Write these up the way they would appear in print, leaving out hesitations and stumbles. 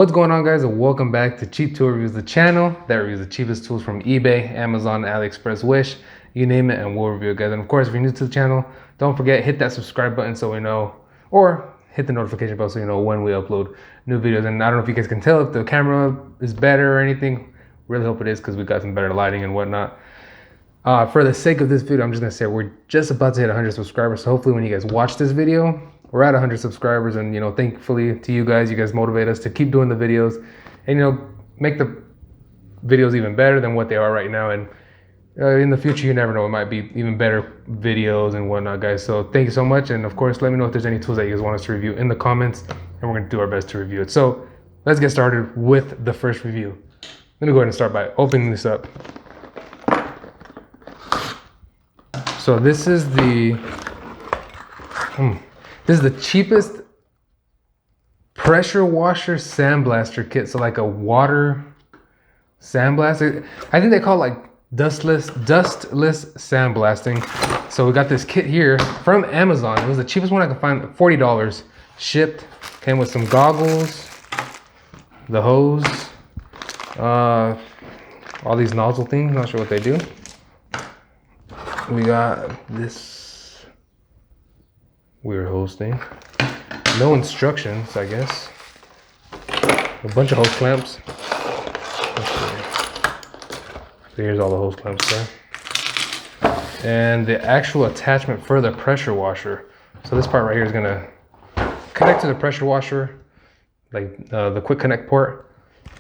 What's going on, guys, and welcome back to Cheap Tool Reviews, the channel that reviews the cheapest tools from eBay, Amazon, AliExpress, Wish, you name it, and we'll review it, guys. And of course, if you're new to the channel, don't forget, hit that subscribe button so we know, or hit the notification bell so you know when we upload new videos. And I don't know if you guys can tell if the camera is better or anything. Really hope it is, because we got some better lighting and whatnot. For the sake of this video, I'm just gonna say we're just about to hit 100 subscribers. So hopefully when you guys watch this video, we're at 100 subscribers, and thankfully to you guys motivate us to keep doing the videos and make the videos even better than what they are right now. And in the future, you never know, it might be even better videos and whatnot, guys. So thank you so much, and of course let me know if there's any tools that you guys want us to review in the comments, and we're gonna do our best to review it. So let's get started with the first review. Let me go ahead and start by opening this up. So this is the cheapest pressure washer sandblaster kit. So like a water sandblaster. I think they call it like dustless sandblasting. So we got this kit here from Amazon. It was the cheapest one I could find, $40 shipped. Came with some goggles, the hose, all these nozzle things, not sure what they do. We got this weird hose thing. No instructions, I guess. A bunch of hose clamps. So here's all the hose clamps there. And the actual attachment for the pressure washer. So this part right here is gonna connect to the pressure washer, like the quick connect port,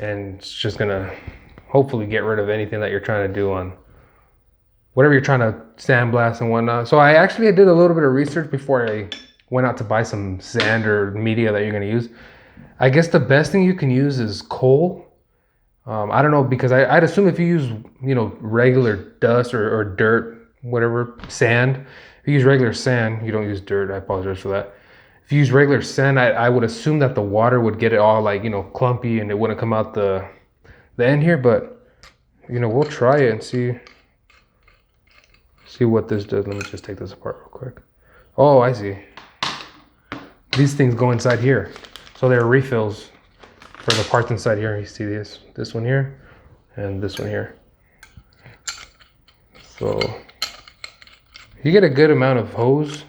and it's just gonna hopefully get rid of anything that you're trying to do on whatever you're trying to sandblast and whatnot. So I actually did a little bit of research before I went out to buy some sand or media that you're going to use. I guess the best thing you can use is coal. I don't know, because I'd assume if you use regular dust or dirt, whatever, sand. If you use regular sand, you don't use dirt. I apologize for that. If you use regular sand, I would assume that the water would get it all like clumpy and it wouldn't come out the end here. But we'll try it and see what this does. Let me just take this apart real quick. Oh, I see. These things go inside here. So they're refills for the parts inside here. You see this one here and this one here. So you get a good amount of hose.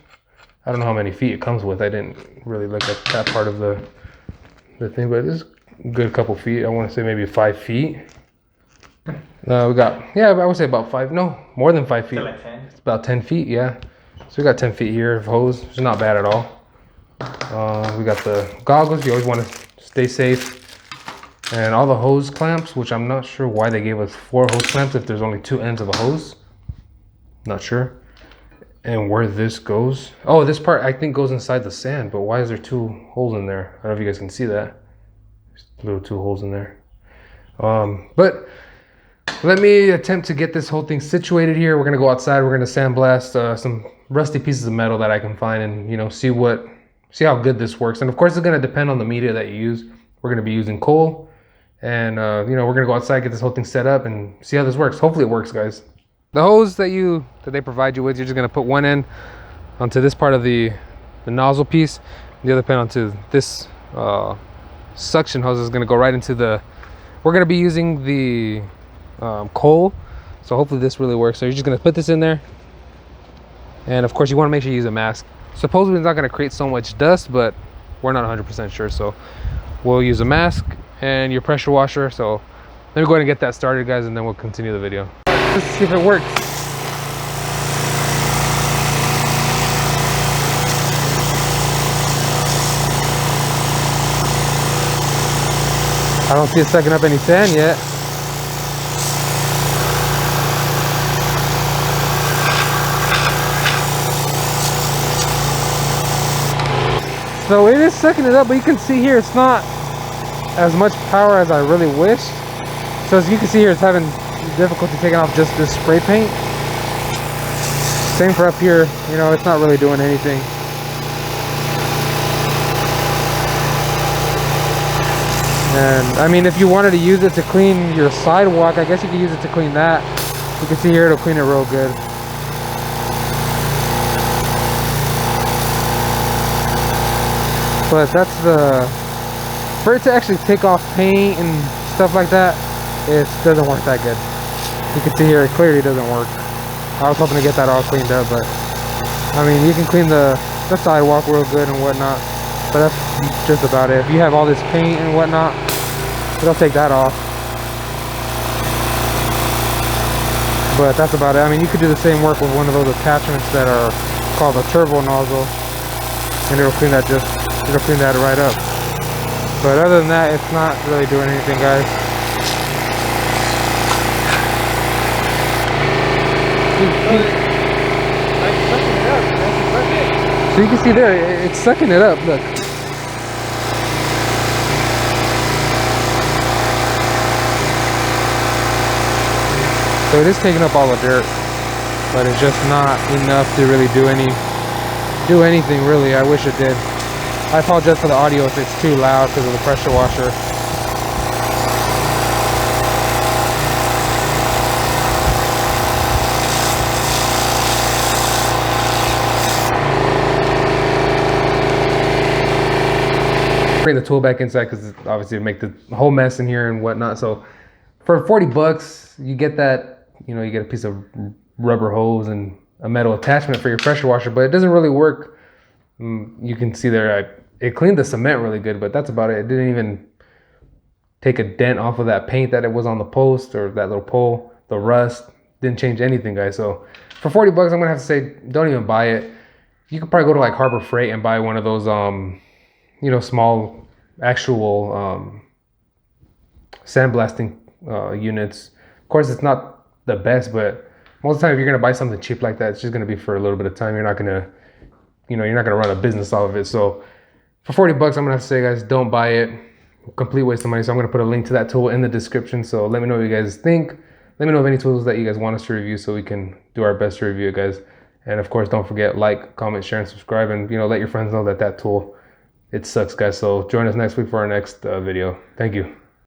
I don't know how many feet it comes with. I didn't really look at that part of the thing, but it's a good couple feet. I want to say maybe 5 feet. We got, I would say about 5, no, more than 5 feet. So like 10? It's about 10 feet, yeah. So we got 10 feet here of hose, which is not bad at all. We got the goggles, you always want to stay safe. And all the hose clamps, which I'm not sure why they gave us 4 hose clamps if there's only 2 ends of a hose. Not sure. And where this goes. Oh, this part I think goes inside the sand, but why is there 2 holes in there? I don't know if you guys can see that. There's little 2 holes in there. But let me attempt to get this whole thing situated here. We're gonna go outside. We're gonna sandblast some rusty pieces of metal that I can find, and see how good this works. And of course, it's gonna depend on the media that you use. We're gonna be using coal, and we're gonna go outside, get this whole thing set up, and see how this works. Hopefully, it works, guys. The hose that they provide you with, you're just gonna put one end onto this part of the nozzle piece, the other end onto this suction hose is gonna go right into the. We're gonna be using the coal, so hopefully this really works. So you're just going to put this in there, and of course you want to make sure you use a mask. Supposedly it's not going to create so much dust, but we're not 100% sure, so we'll use a mask and your pressure washer. So let me go ahead and get that started, guys, and then we'll continue the video. Let's see if it works. I don't see it sucking up any sand yet. So it is sucking it up, but you can see here it's not as much power as I really wished. So as you can see here, it's having difficulty taking off just this spray paint. Same for up here, it's not really doing anything. And I mean, if you wanted to use it to clean your sidewalk, I guess you could use it to clean that. You can see here it'll clean it real good. But that's the for it to actually take off paint and stuff like that, it doesn't work that good. You can see here, it clearly doesn't work. I was hoping to get that all cleaned up, but I mean, you can clean the sidewalk real good and whatnot, but that's just about it. If you have all this paint and whatnot, it'll take that off. But that's about it. I mean, you could do the same work with one of those attachments that are called a turbo nozzle, and it'll clean that right up. But other than that, it's not really doing anything, guys. So you can see there, it's sucking it up. Look. So it is taking up all the dirt, but it's just not enough to really do anything really. I wish it did. I apologize for the audio if it's too loud because of the pressure washer. Bring the tool back inside because obviously it make the whole mess in here and whatnot. So for 40 bucks, you get that. You know, you get a piece of rubber hose and a metal attachment for your pressure washer, but it doesn't really work. You can see there, it cleaned the cement really good, but that's about it. It didn't even take a dent off of that paint that it was on the post or that little pole. The rust didn't change anything, guys. So for 40 bucks, I'm gonna have to say, don't even buy it. You could probably go to like Harbor Freight and buy one of those, you know, small actual sandblasting units. Of course, it's not the best, but most of the time if you're gonna buy something cheap like that, it's just gonna be for a little bit of time. You're not gonna, you know, you're not gonna run a business off of it. So for 40 bucks, I'm gonna have to say, guys, don't buy it. Complete waste of money. So I'm gonna put a link to that tool in the description. So let me know what you guys think. Let me know of any tools that you guys want us to review so we can do our best to review it, guys. And of course, don't forget, like, comment, share, and subscribe, and you know, let your friends know that tool, it sucks, guys. So join us next week for our next video. Thank you.